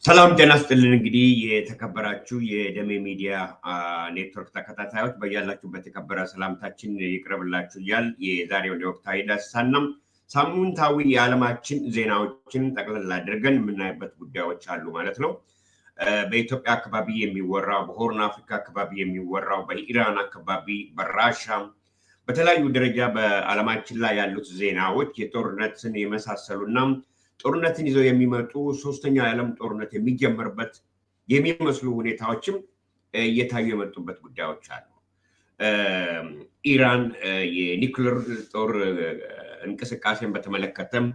ሰላም ጤና ይስጥልን። እንግዲህ የተከበራችሁ የደሜ ሚዲያ ኔትወርክ ተከታታዮች በያላችሁበት የተከበረ ሰላምታችን ይቅረብላችሁ እያል የዛሬውን የወቅታዊ ዳሰሳና ሳምንታዊ የዓለማችን ዜናዎችን ጠቅለል አድርገን የምናይበት ጉዳዮች አሉ ማለት ነው። በኢትዮጵያ አካባቢ የሚወራው፣ በሆርን አፍሪካ አካባቢ የሚወራው፣ በኢራን አካባቢ፣ በራሻ በተለያዩ ደረጃ በዓለማችን ላይ ያሉት ዜናዎች የጦርነትን የመሳሰሉና ጦርነትን ይዘው የሚመጡ ሶስተኛው የዓለም ጦርነት የሚጀመርበት የሚመስሉ ሁኔታዎችም እየታዩ የመጡበት ጉዳዮች አሉ። ኢራን የኒውክሌር ጦር እንቅስቃሴን በተመለከተም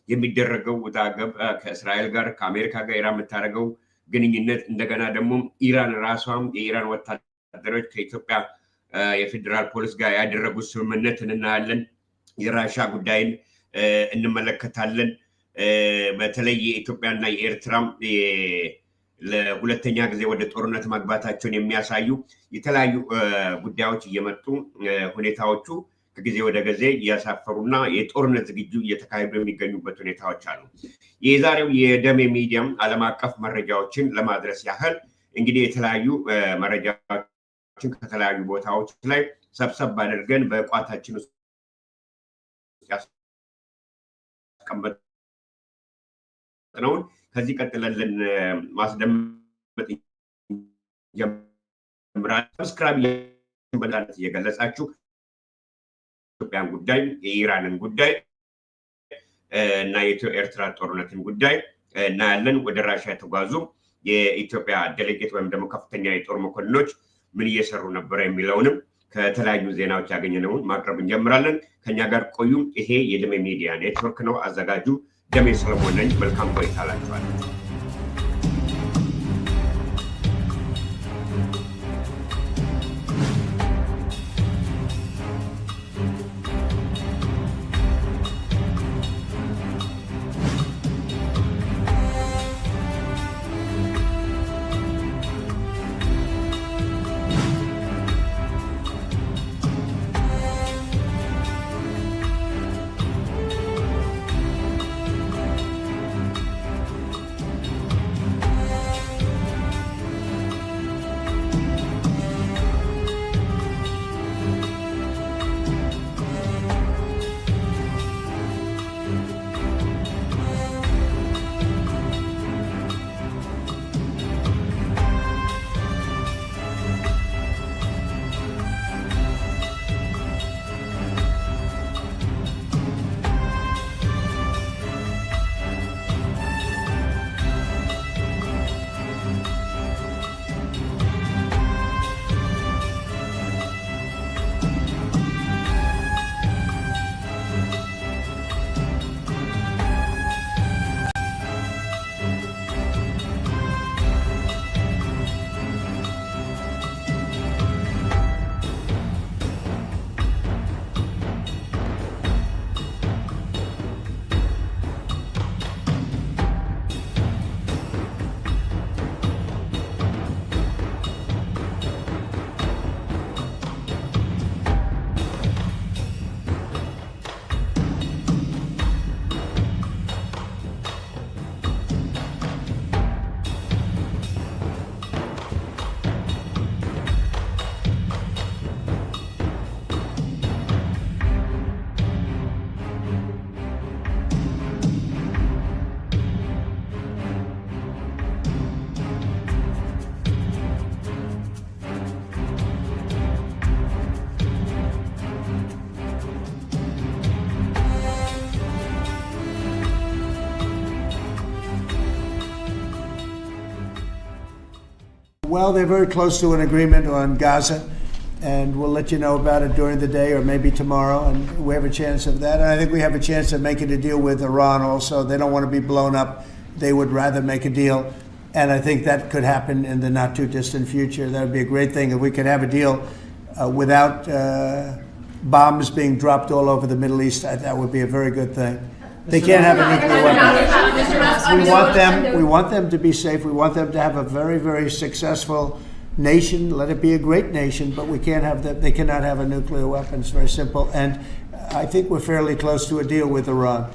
የሚደረገው ውጣገብ ከእስራኤል ጋር ከአሜሪካ ጋር ኢራን የምታደርገው ግንኙነት እንደገና ደግሞ ኢራን ራሷም የኢራን ወታደሮች ከኢትዮጵያ የፌዴራል ፖሊስ ጋር ያደረጉት ስምምነትን እናያለን። የራሻ ጉዳይን እንመለከታለን። በተለይ የኢትዮጵያና የኤርትራ ለሁለተኛ ጊዜ ወደ ጦርነት መግባታቸውን የሚያሳዩ የተለያዩ ጉዳዮች እየመጡ ሁኔታዎቹ ከጊዜ ወደ ጊዜ እያሳፈሩና የጦርነት ዝግጁ እየተካሄዱ የሚገኙበት ሁኔታዎች አሉ። የዛሬው የደሜ ሚዲያም ዓለም አቀፍ መረጃዎችን ለማድረስ ያህል እንግዲህ የተለያዩ መረጃዎችን ከተለያዩ ቦታዎች ላይ ሰብሰብ አድርገን በቋታችን ውስጥ ያስቀመጥ ነው። ከዚህ ቀጥለን ማስደመጥ ጀምራለን። ሰብስክራይብ በማድረግ እየገለጻችሁ ኢትዮጵያን ጉዳይ፣ የኢራንን ጉዳይ እና የኢትዮ ኤርትራ ጦርነትን ጉዳይ እናያለን። ወደ ራሻ የተጓዙ የኢትዮጵያ ዴሌጌት ወይም ደግሞ ከፍተኛ የጦር መኮንኖች ምን እየሰሩ ነበር የሚለውንም ከተለያዩ ዜናዎች ያገኘነውን ማቅረብ እንጀምራለን። ከኛ ጋር ቆዩ። ይሄ የደሜ ሚዲያ ኔትወርክ ነው። አዘጋጁ ደሜ ሰለሞን ነኝ። መልካም ቆይታ ላችኋለሁ። Well, they're very close to an agreement on Gaza, and we'll let you know about it during the day or maybe tomorrow, and we have a chance of that. And I think we have a chance of making a deal with Iran also. They don't want to be blown up. They would rather make a deal, and I think that could happen in the not-too-distant future. That would be a great thing if we could have a deal without bombs being dropped all over the Middle East. That would be a very good thing. They can't have a nuclear weapon. We want them to be safe. We want them to have a very, very successful nation. Let it be a great nation, but we can't have that. They cannot have a nuclear weapon. It's very simple. And I think we're fairly close to a deal with Iran.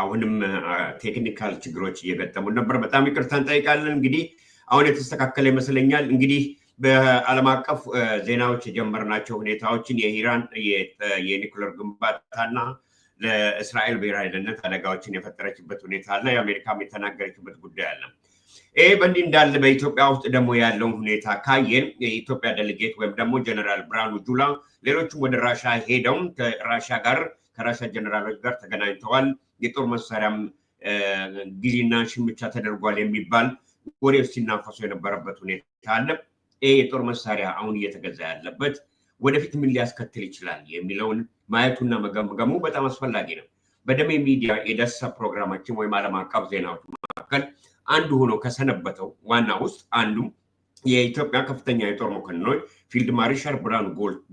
አሁንም ቴክኒካል ችግሮች እየገጠሙ ነበር። በጣም ይቅርታ እንጠይቃለን። እንግዲህ አሁን የተስተካከለ ይመስለኛል። እንግዲህ በዓለም አቀፍ ዜናዎች የጀመርናቸው ሁኔታዎችን የኢራን የኒኩለር ግንባታና ለእስራኤል ብሔራዊ ደህንነት አደጋዎችን የፈጠረችበት ሁኔታ አለ። የአሜሪካም የተናገረችበት ጉዳይ አለ። ይሄ በእንዲህ እንዳለ በኢትዮጵያ ውስጥ ደግሞ ያለውን ሁኔታ ካየን የኢትዮጵያ ዴሌጌት ወይም ደግሞ ጀነራል ብርሃኑ ጁላ ሌሎችም ወደ ራሻ ሄደው ከራሻ ጀነራሎች ጋር ተገናኝተዋል። የጦር መሳሪያም ጊዜና ሽምቻ ተደርጓል የሚባል ወሬዎች ሲናፈሱ የነበረበት ሁኔታ አለ። ይህ የጦር መሳሪያ አሁን እየተገዛ ያለበት ወደፊት ምን ሊያስከትል ይችላል የሚለውን ማየቱና መገምገሙ በጣም አስፈላጊ ነው። በደሜ ሚዲያ የደሳ ፕሮግራማችን ወይም ዓለም አቀፍ ዜናዎች መካከል አንዱ ሆኖ ከሰነበተው ዋና ውስጥ አንዱ የኢትዮጵያ ከፍተኛ የጦር መኮንኖች ፊልድ ማርሻል ብርሃኑ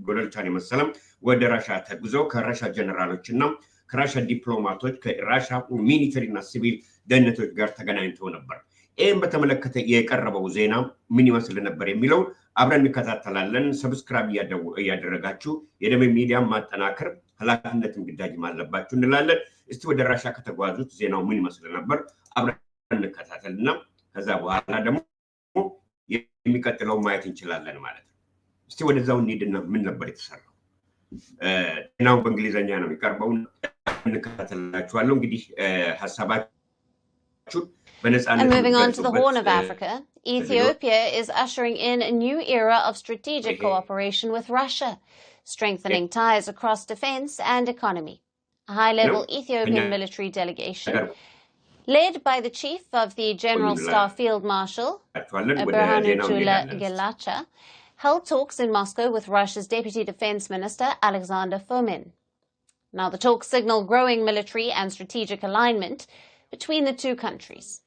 ጎልቻን የመሰለም ወደ ራሻ ተጉዘው ከራሻ ጀነራሎች እና ከራሻ ዲፕሎማቶች ከራሻ ሚሊተሪና ሲቪል ደህንነቶች ጋር ተገናኝተው ነበር። ይህም በተመለከተ የቀረበው ዜና ምን ይመስል ነበር የሚለው አብረን እንከታተላለን። ሰብስክራይብ እያደረጋችሁ የደሜ ሚዲያ ማጠናከር ኃላፊነትም ግዳጅም አለባችሁ እንላለን። እስቲ ወደ ራሻ ከተጓዙት ዜናው ምን ይመስል ነበር አብረን እንከታተልና ከዛ በኋላ ደግሞ የሚቀጥለው ማየት እንችላለን ማለት ነው። እስቲ ወደዛው እንሂድና ምን ነበር የተሰራው? ዜናው በእንግሊዘኛ ነው የሚቀርበው፣ እንከታተላችኋለሁ። እንግዲህ ሀሳባችሁን በነፃነት And moving on to the Horn of Africa, Ethiopia is ushering in a new era of strategic cooperation with Russia, strengthening ties across defense and economy. A high-level Ethiopian military delegation led by the chief of the General Staff Field Marshal, Birhanu Gelacha, held talks in Moscow with Russia's Deputy Defense Minister, Alexander Fomin. Now, the talks signal growing military and strategic alignment between the two countries.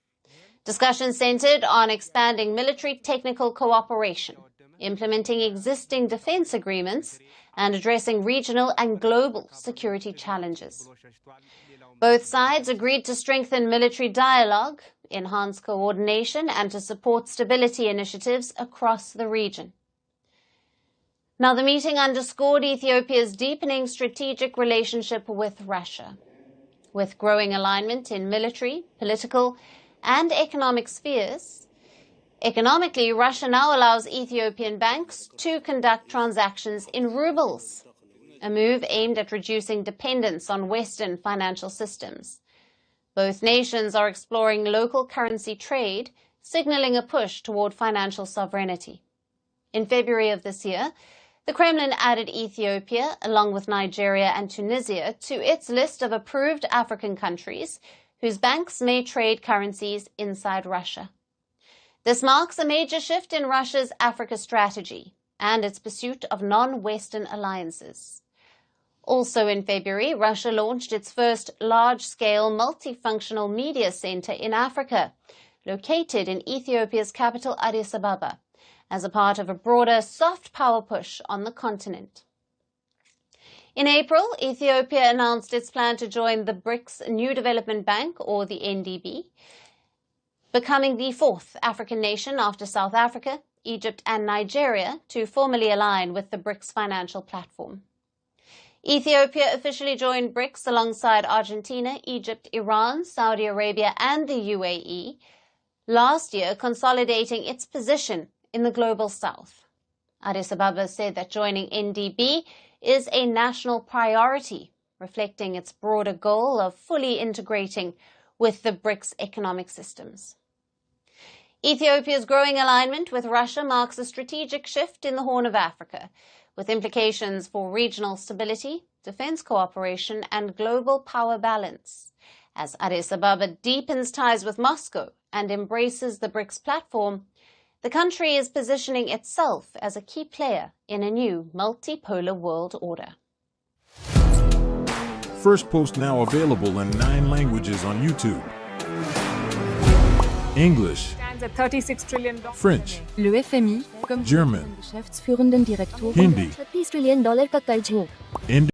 Discussions centered on expanding military technical cooperation, implementing existing defense agreements, and addressing regional and global security challenges. Both sides agreed to strengthen military dialogue, enhance coordination, and to support stability initiatives across the region. Now, the meeting underscored Ethiopia's deepening strategic relationship with Russia. With growing alignment in military, political, and economic spheres, economically, Russia now allows Ethiopian banks to conduct transactions in rubles, a move aimed at reducing dependence on Western financial systems. Both nations are exploring local currency trade, signaling a push toward financial sovereignty. In February of this year, the Kremlin added Ethiopia, along with Nigeria and Tunisia, to its list of approved African countries whose banks may trade currencies inside Russia. This marks a major shift in Russia's Africa strategy and its pursuit of non-Western alliances. Also in February, Russia launched its first large-scale multifunctional media center in Africa, located in Ethiopia's capital Addis Ababa, as a part of a broader soft power push on the continent. In April, Ethiopia announced its plan to join the BRICS New Development Bank, or the NDB, becoming the fourth African nation after South Africa, Egypt, and Nigeria to formally align with the BRICS financial platform. Ethiopia officially joined BRICS alongside Argentina, Egypt, Iran, Saudi Arabia, and the UAE, last year consolidating its position in the global south. Addis Ababa said that joining NDB is a national priority, reflecting its broader goal of fully integrating with the BRICS economic systems. Ethiopia's growing alignment with Russia marks a strategic shift in the Horn of Africa, with implications for regional stability, defense cooperation, and global power balance. As Addis Ababa deepens ties with Moscow and embraces the BRICS platform, the country is positioning itself as a key player in a new multipolar world order. First post now available in 9 languages on YouTube. English, At $36 trillion. French, Le FMI, comme German, Geschäftsführenden Direktor, Hindi, $36 trillion का कर्ज हो. Indian.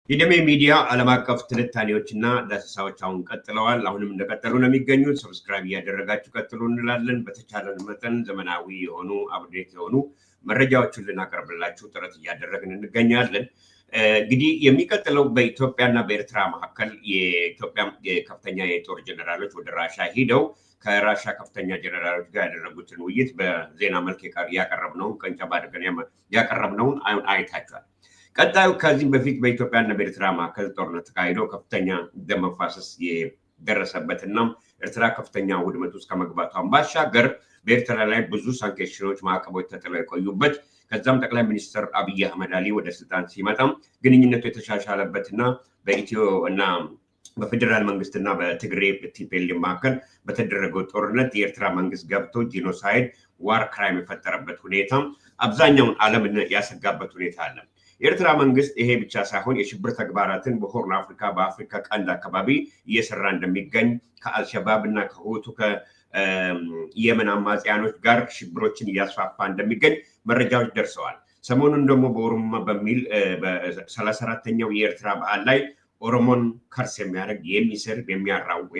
የደሜ ሚዲያ ዓለም አቀፍ ትንታኔዎችና ዳሰሳዎች አሁን ቀጥለዋል። አሁንም እንደቀጠሉ ነው የሚገኙት። ሰብስክራይብ እያደረጋችሁ ቀጥሉ እንላለን። በተቻለን መጠን ዘመናዊ የሆኑ አፕዴት የሆኑ መረጃዎችን ልናቀርብላችሁ ጥረት እያደረግን እንገኛለን። እንግዲህ የሚቀጥለው በኢትዮጵያና በኤርትራ መካከል የኢትዮጵያ ከፍተኛ የጦር ጀነራሎች ወደ ራሻ ሄደው ከራሻ ከፍተኛ ጀነራሎች ጋር ያደረጉትን ውይይት በዜና መልክ ያቀረብነውን ቀንጨባ አድርገን ያቀረብነውን አይታችኋል። ቀጣዩ ከዚህ በፊት በኢትዮጵያና በኤርትራ መካከል ጦርነት ተካሂዶ ከፍተኛ ደም መፋሰስ የደረሰበትና ኤርትራ ከፍተኛ ውድመት ውስጥ ከመግባቷን ባሻገር በኤርትራ ላይ ብዙ ሳንክሽኖች ማዕቀቦች ተጥለው የቆዩበት ከዛም ጠቅላይ ሚኒስትር አብይ አህመድ አሊ ወደ ስልጣን ሲመጣም ግንኙነቱ የተሻሻለበትና በኢትዮ እና በፌደራል መንግስትና በትግሬ ቲፒኤልኤፍ መካከል በተደረገው ጦርነት የኤርትራ መንግስት ገብቶ ጂኖሳይድ ዋር ክራይም የፈጠረበት ሁኔታ አብዛኛውን ዓለምን ያሰጋበት ሁኔታ አለ። የኤርትራ መንግስት ይሄ ብቻ ሳይሆን የሽብር ተግባራትን በሆርን አፍሪካ በአፍሪካ ቀንድ አካባቢ እየሰራ እንደሚገኝ ከአልሸባብ እና ከሁቱ ከየመን አማጽያኖች ጋር ሽብሮችን እያስፋፋ እንደሚገኝ መረጃዎች ደርሰዋል። ሰሞኑን ደግሞ በኦሮሞ በሚል በ34ኛው የኤርትራ በዓል ላይ ኦሮሞን ከርስ የሚያደርግ የሚሰርብ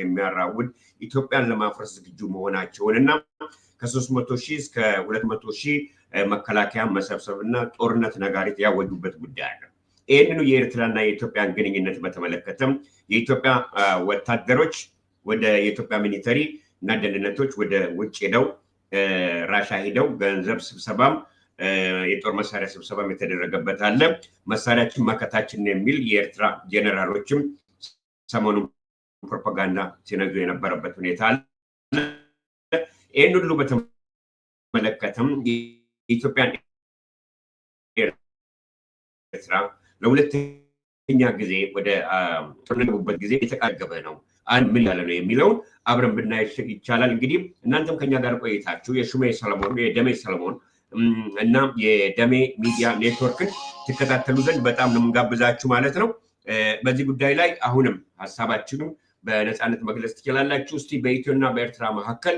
የሚያራውድ ኢትዮጵያን ለማፍረስ ዝግጁ መሆናቸውንና ከ300,000 እስከ 200,000 መከላከያ መሰብሰብና ጦርነት ነጋሪት ያወጁበት ጉዳይ አለ። ይህንኑ የኤርትራና የኢትዮጵያን ግንኙነት በተመለከተም የኢትዮጵያ ወታደሮች ወደ የኢትዮጵያ ሚሊተሪ እና ደህንነቶች ወደ ውጭ ሄደው ራሻ ሄደው ገንዘብ ስብሰባም የጦር መሳሪያ ስብሰባም የተደረገበት አለ። መሳሪያችን መከታችን የሚል የኤርትራ ጀነራሎችም ሰሞኑን ፕሮፓጋንዳ ሲነዙ የነበረበት ሁኔታ አለ። ይህን ሁሉ በተመለከተም የኢትዮጵያን ኤርትራ ለሁለተኛ ጊዜ ወደ ጦርነቱበት ጊዜ የተቃገበ ነው። ምን ያለ ነው የሚለውን አብረን ብናይ ይቻላል። እንግዲህ እናንተም ከኛ ጋር ቆይታችሁ የሹሜ ሰለሞን የደሜ ሰለሞን እና የደሜ ሚዲያ ኔትወርክን ትከታተሉ ዘንድ በጣም ነው የምንጋብዛችሁ ማለት ነው። በዚህ ጉዳይ ላይ አሁንም ሀሳባችሁን በነፃነት መግለጽ ትችላላችሁ። እስቲ በኢትዮና በኤርትራ መካከል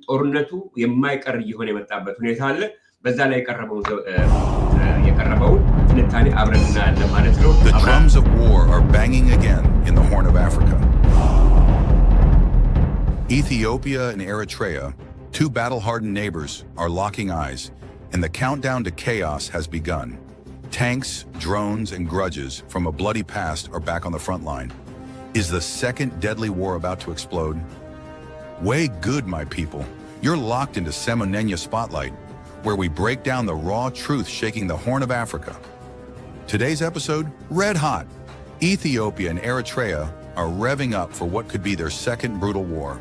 ጦርነቱ የማይቀር እየሆነ የመጣበት ሁኔታ አለ። በዛ ላይ የቀረበውን ትንታኔ አብረን እናያለን ማለት ነው። The drums of war are banging again in the Horn of Africa. Ethiopia and Eritrea, two battle-hardened neighbors, are locking eyes, and the countdown to chaos has begun. Tanks, drones, and grudges from a bloody past are back on the front line. Is the second deadly war about to explode? Way good, my people. You're locked into Semonenya Spotlight, where we break down the raw truth shaking the Horn of Africa. Today's episode, red hot. Ethiopia and Eritrea are revving up for what could be their second brutal war.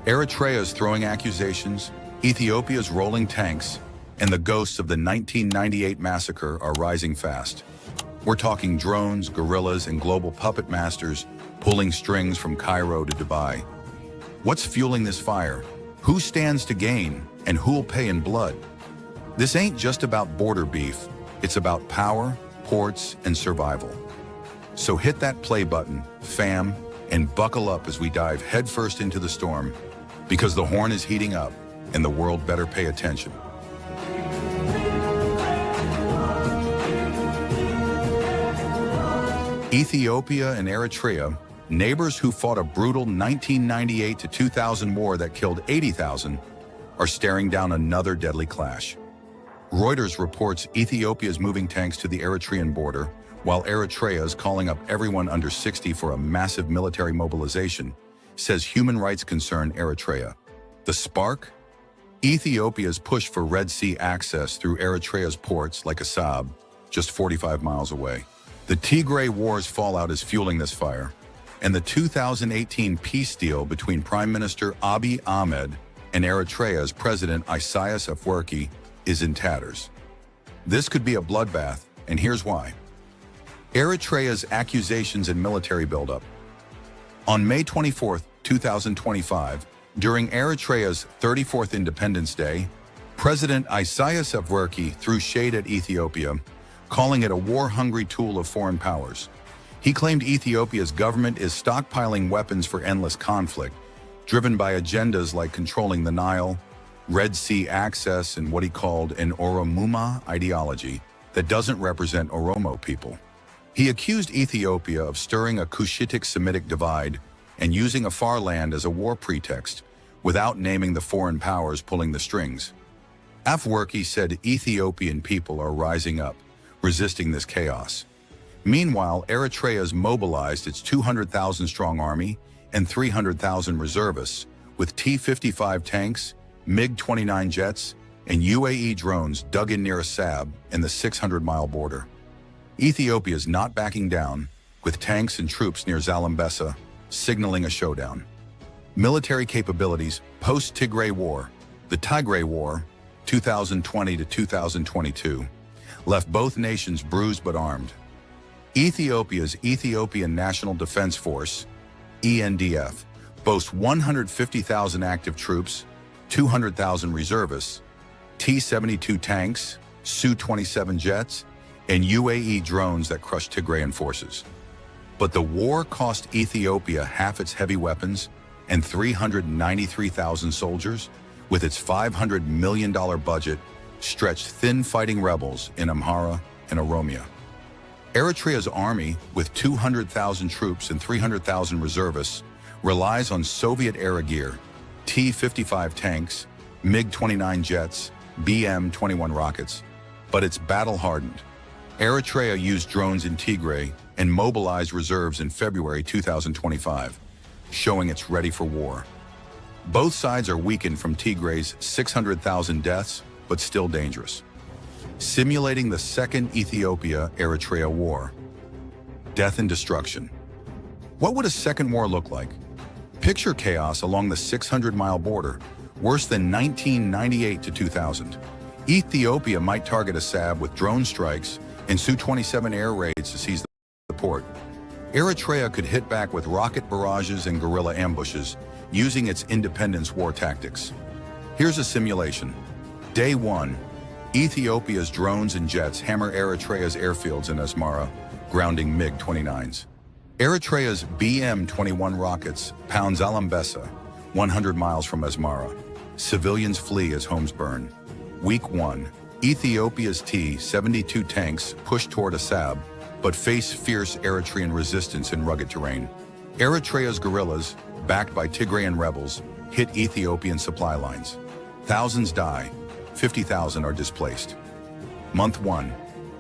Eritrea's throwing accusations, Ethiopia's rolling tanks, and the ghosts of the 1998 massacre are rising fast. We're talking drones, guerrillas, and global puppet masters pulling strings from Cairo to Dubai. What's fueling this fire? Who stands to gain, and who'll pay in blood? This ain't just about border beef, it's about power, ports, and survival. So hit that play button, fam, and buckle up as we dive headfirst into the storm, because the Horn is heating up, and the world better pay attention. Ethiopia and Eritrea, neighbors who fought a brutal 1998 to 2000 war that killed 80,000, are staring down another deadly clash. Reuters reports Ethiopia's moving tanks to the Eritrean border, while Eritrea is calling up everyone under 60 for a massive military mobilization, says human rights concern Eritrea. The spark? Ethiopia's push for Red Sea access through Eritrea's ports like Assab, just 45 miles away. The Tigray War's fallout is fueling this fire, and the 2018 peace deal between Prime Minister Abiy Ahmed and Eritrea's President Isaias Afwerki is in tatters. This could be a bloodbath, and here's why. Eritrea's accusations and military buildup. On May 24, 2025, during Eritrea's 34th Independence Day, President Isaias Afwerki threw shade at Ethiopia, calling it a war-hungry tool of foreign powers. He claimed Ethiopia's government is stockpiling weapons for endless conflict, driven by agendas like controlling the Nile, Red Sea access, and what he called an Oromuma ideology that doesn't represent Oromo people. He accused Ethiopia of stirring a Cushitic Semitic divide and using a far land as a war pretext, without naming the foreign powers pulling the strings. Afwerki said Ethiopian people are rising up, resisting this chaos. Meanwhile, Eritrea's mobilized its 200,000-strong army and 300,000 reservists with T-55 tanks, MiG-29 jets, and UAE drones dug in near Assab and the 600-mile border. Ethiopia is not backing down, with tanks and troops near Zalambesa, signaling a showdown. Military capabilities post-Tigray War, the Tigray War, 2020 to 2022, left both nations bruised but armed. Ethiopia's Ethiopian National Defense Force, ENDF, boasts 150,000 active troops, 200,000 reservists, T-72 tanks, Su-27 jets, and UAE drones that crush Tigrayan forces. But the war cost Ethiopia half its heavy weapons and 393,000 soldiers, with its $500 million budget stretched thin fighting rebels in Amhara and Oromia. Eritrea's army, with 200,000 troops and 300,000 reservists, relies on Soviet-era gear, T-55 tanks, MiG-29 jets, BM-21 rockets, but it's battle-hardened. Eritrea used drones in Tigray and mobilized reserves in February 2025, showing it's ready for war. Both sides are weakened from Tigray's 600,000 deaths, but still dangerous. Simulating the second Ethiopia-Eritrea war. Death and destruction. What would a second war look like? Picture chaos along the 600-mile border, worse than 1998 to 2000. Ethiopia might target Assab with drone strikes and Su-27 air raids to seize the port. Eritrea could hit back with rocket barrages and guerrilla ambushes, using its independence war tactics. Here's a simulation. Day 1. Ethiopia's drones and jets hammer Eritrea's airfields in Asmara, grounding MiG-29s. Eritrea's BM-21 rockets pound Zalambesa, 100 miles from Asmara. Civilians flee as homes burn. Week 1. Ethiopia's T-72 tanks push toward Assab, but face fierce Eritrean resistance in rugged terrain. Eritrea's guerrillas, backed by Tigrayan rebels, hit Ethiopian supply lines. Thousands die, 50,000 are displaced. Month 1.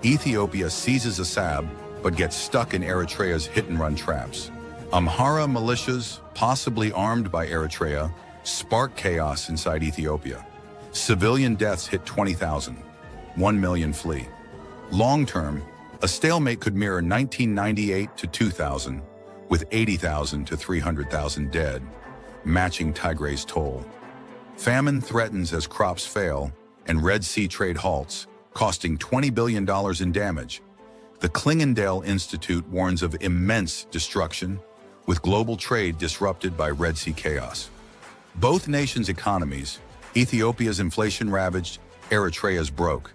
Ethiopia seizes Assab, but gets stuck in Eritrea's hit-and-run traps. Amhara militias, possibly armed by Eritrea, sparked chaos inside Ethiopia. Civilian deaths hit 20,000. 1 million flee. Long-term, a stalemate could mirror 1998 to 2000, with 80,000 to 300,000 dead, matching Tigray's toll. Famine threatens as crops fail and Red Sea trade halts, costing $20 billion in damage. The Klingendale Institute warns of immense destruction, with global trade disrupted by Red Sea chaos. Both nations' economies, Ethiopia's inflation-ravaged, Eritrea's broke,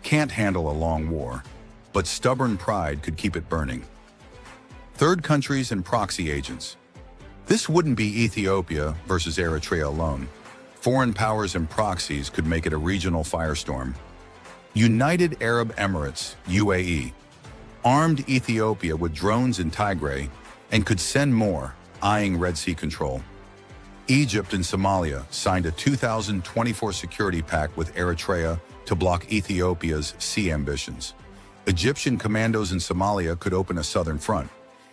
can't handle a long war, but stubborn pride could keep it burning. Third countries and proxy agents. This wouldn't be Ethiopia versus Eritrea alone. Foreign powers and proxies could make it a regional firestorm. United Arab Emirates, UAE, armed Ethiopia with drones in Tigray and could send more, eyeing Red Sea control. Egypt and Somalia signed a 2024 security pact with Eritrea to block Ethiopia's sea ambitions. Egyptian commandos in Somalia could open a southern front.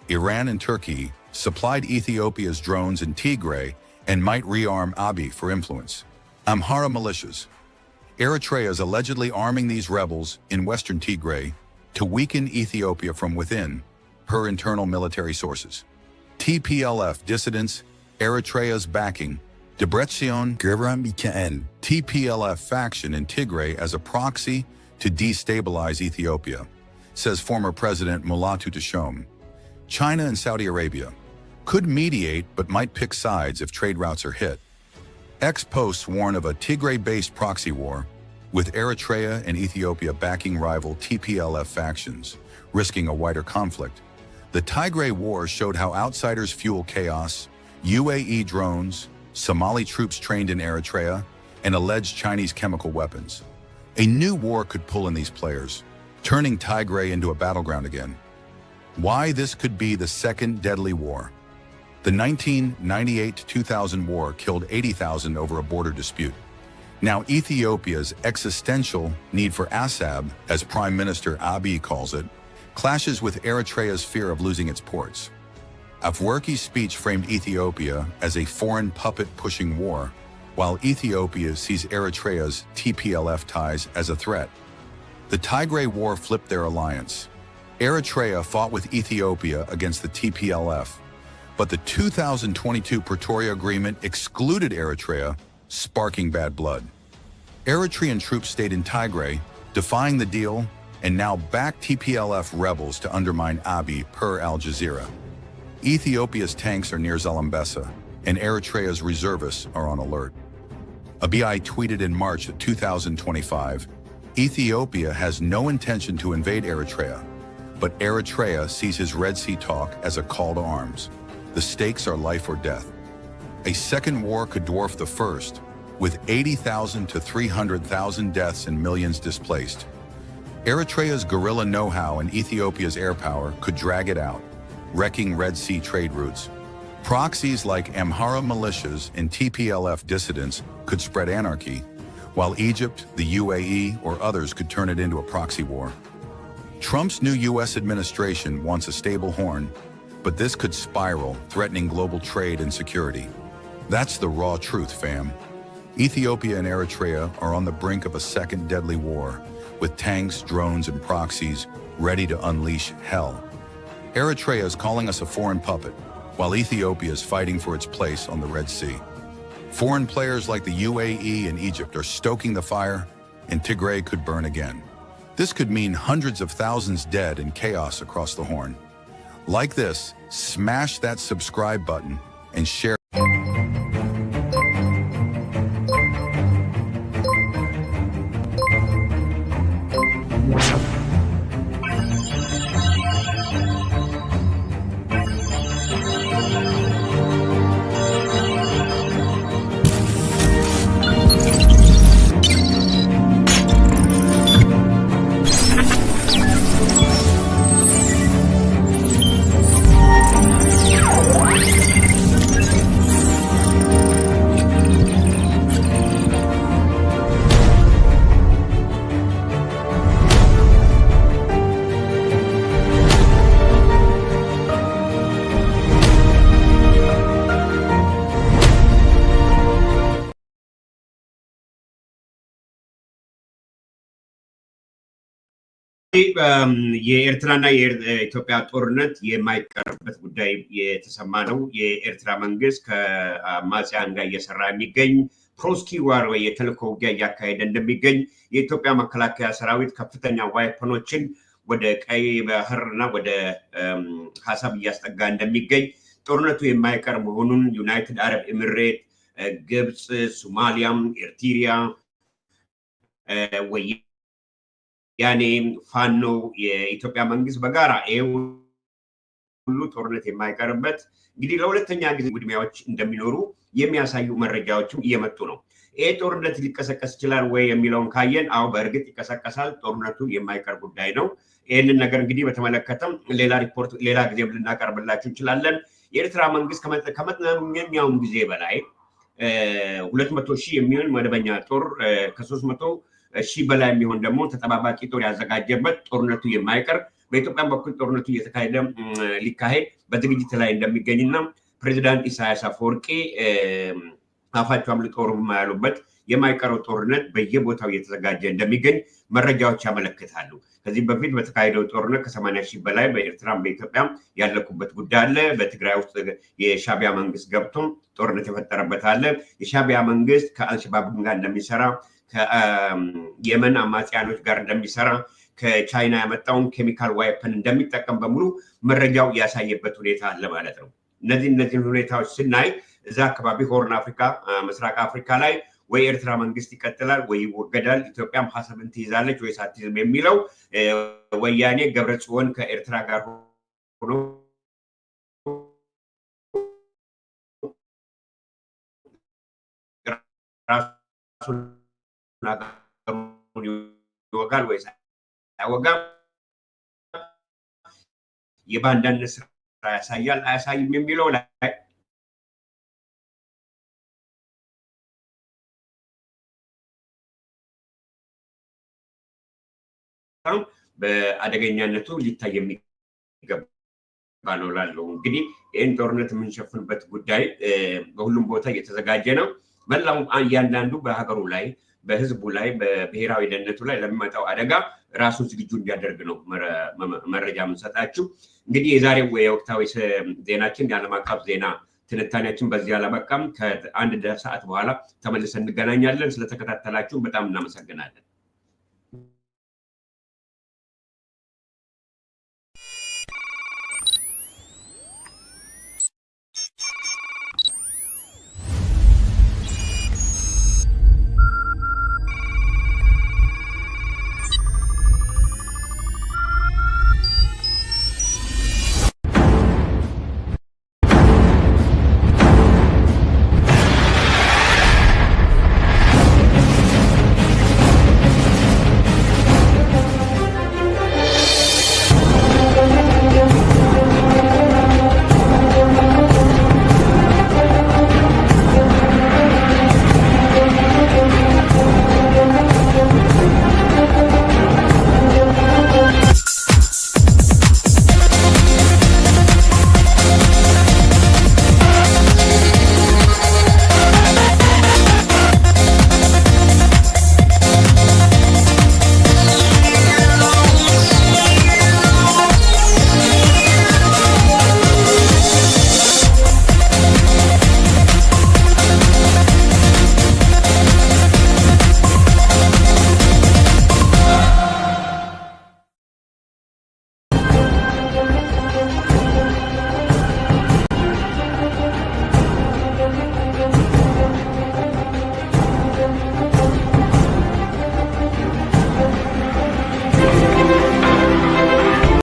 Iran and Turkey supplied Ethiopia's drones in Tigray and might rearm Abiy for influence. Amhara militias. Eritrea is allegedly arming these rebels in western Tigray to weaken Ethiopia from within, per internal military sources. TPLF dissidents, Eritrea's backing, Debretsion Gebremekel TPLF faction in Tigray as a proxy to destabilize Ethiopia, says former President Mulatu Teshome. China and Saudi Arabia could mediate but might pick sides if trade routes are hit. Ex-posts warn of a Tigray-based proxy war, with Eritrea and Ethiopia backing rival TPLF factions, risking a wider conflict. The Tigray War showed how outsiders fuel chaos, UAE drones, Somali troops trained in Eritrea, and alleged Chinese chemical weapons. A new war could pull in these players, turning Tigray into a battleground again. Why this could be the second deadly war. The 1998-2000 war killed 80,000 over a border dispute. Now Ethiopia's existential need for Assab, as Prime Minister Abiy calls it, clashes with Eritrea's fear of losing its ports. Afwerki's speech framed Ethiopia as a foreign puppet-pushing war, while Ethiopia sees Eritrea's TPLF ties as a threat. The Tigray War flipped their alliance. Eritrea fought with Ethiopia against the TPLF, but the 2022 Pretoria Agreement excluded Eritrea, sparking bad blood. Eritrean troops stayed in Tigray, defying the deal, and now back TPLF rebels to undermine Abiy, per Al Jazeera. Ethiopia's tanks are near Zalambesa, and Eritrea's reservists are on alert. Abiy tweeted in March of 2025, Ethiopia has no intention to invade Eritrea, but Eritrea sees his Red Sea talk as a call to arms. The stakes are life or death. A second war could dwarf the first, with 80,000 to 300,000 deaths and millions displaced. Eritrea's guerrilla know-how and Ethiopia's air power could drag it out, wrecking Red Sea trade routes. Proxies like Amhara militias and TPLF dissidents could spread anarchy, while Egypt, the UAE, or others could turn it into a proxy war. Trump's new U.S. administration wants a stable horn, but this could spiral, threatening global trade and security. That's the raw truth, fam. Ethiopia and Eritrea are on the brink of a second deadly war, with tanks, drones, and proxies ready to unleash hell. Eritrea is calling us a foreign puppet, while Ethiopia is fighting for its place on the Red Sea. Foreign players like the UAE and Egypt are stoking the fire, and Tigray could burn again. This could mean hundreds of thousands dead and chaos across the Horn. Like this, smash that subscribe button and share. የኤርትራና የኢትዮጵያ ጦርነት የማይቀርበት ጉዳይ የተሰማ ነው። የኤርትራ መንግስት ከአማጽያን ጋር እየሰራ የሚገኝ ፕሮስኪ ዋር ወይ የተልእኮ ውጊያ እያካሄደ እንደሚገኝ የኢትዮጵያ መከላከያ ሰራዊት ከፍተኛ ዋይፐኖችን ወደ ቀይ ባህርና ወደ ሀሳብ እያስጠጋ እንደሚገኝ ጦርነቱ የማይቀር መሆኑን ዩናይትድ አረብ ኤሚሬት፣ ግብጽ፣ ሶማሊያም፣ ኤርትሪያ ወያኔ ፋኖ የኢትዮጵያ መንግስት በጋራ ሁሉ ጦርነት የማይቀርበት እንግዲህ ለሁለተኛ ጊዜ ውድሚያዎች እንደሚኖሩ የሚያሳዩ መረጃዎችም እየመጡ ነው። ይሄ ጦርነት ሊቀሰቀስ ይችላል ወይ የሚለውን ካየን አው በእርግጥ ይቀሰቀሳል። ጦርነቱ የማይቀር ጉዳይ ነው። ይህንን ነገር እንግዲህ በተመለከተም ሌላ ሪፖርት ሌላ ጊዜም ልናቀርብላችሁ እንችላለን። የኤርትራ መንግስት ከመጠናኛውም ጊዜ በላይ 200,000 የሚሆን መደበኛ ጦር ከ300,000 በላይ የሚሆን ደግሞ ተጠባባቂ ጦር ያዘጋጀበት ጦርነቱ የማይቀር በኢትዮጵያ በኩል ጦርነቱ እየተካሄደ ሊካሄድ በዝግጅት ላይ እንደሚገኝና ፕሬዚዳንት ኢሳያስ አፈወርቂ አፋቸው አምልጦ ኦሮሞ ያሉበት የማይቀረው ጦርነት በየቦታው እየተዘጋጀ እንደሚገኝ መረጃዎች ያመለክታሉ። ከዚህ በፊት በተካሄደው ጦርነት ከ80,000 በላይ በኤርትራም በኢትዮጵያም ያለቁበት ጉዳይ አለ። በትግራይ ውስጥ የሻቢያ መንግስት ገብቶ ጦርነት የፈጠረበት አለ። የሻቢያ መንግስት ከአልሸባብ ጋር እንደሚሰራ ከየመን አማጽያኖች ጋር እንደሚሰራ ከቻይና ያመጣውን ኬሚካል ዋይፐን እንደሚጠቀም በሙሉ መረጃው ያሳየበት ሁኔታ አለ ማለት ነው። እነዚህን ሁኔታዎች ስናይ እዛ አካባቢ ሆርን አፍሪካ ምስራቅ አፍሪካ ላይ ወይ ኤርትራ መንግስት ይቀጥላል ወይ ይወገዳል፣ ኢትዮጵያም ሀሳብን ትይዛለች ወይ ሳትይዝም የሚለው ወያኔ ገብረጽዮን ከኤርትራ ጋር ሆኖ ራሱን ይወጋል ወይ አይወጋም፣ የባንዳነት ስራ ያሳያል አያሳይም የሚለው ላይ በአደገኛነቱ ሊታይ የሚገባ ነው ላለው እንግዲህ ይህን ጦርነት የምንሸፍንበት ጉዳይ በሁሉም ቦታ እየተዘጋጀ ነው። መላው እያንዳንዱ በሀገሩ ላይ በህዝቡ ላይ በብሔራዊ ደህንነቱ ላይ ለሚመጣው አደጋ ራሱን ዝግጁ እንዲያደርግ ነው መረጃ የምንሰጣችሁ። እንግዲህ የዛሬው የወቅታዊ ዜናችን የዓለም አቀፍ ዜና ትንታኔያችን በዚህ አላበቃም። ከአንድ ሰዓት በኋላ ተመልሰን እንገናኛለን። ስለተከታተላችሁ በጣም እናመሰግናለን።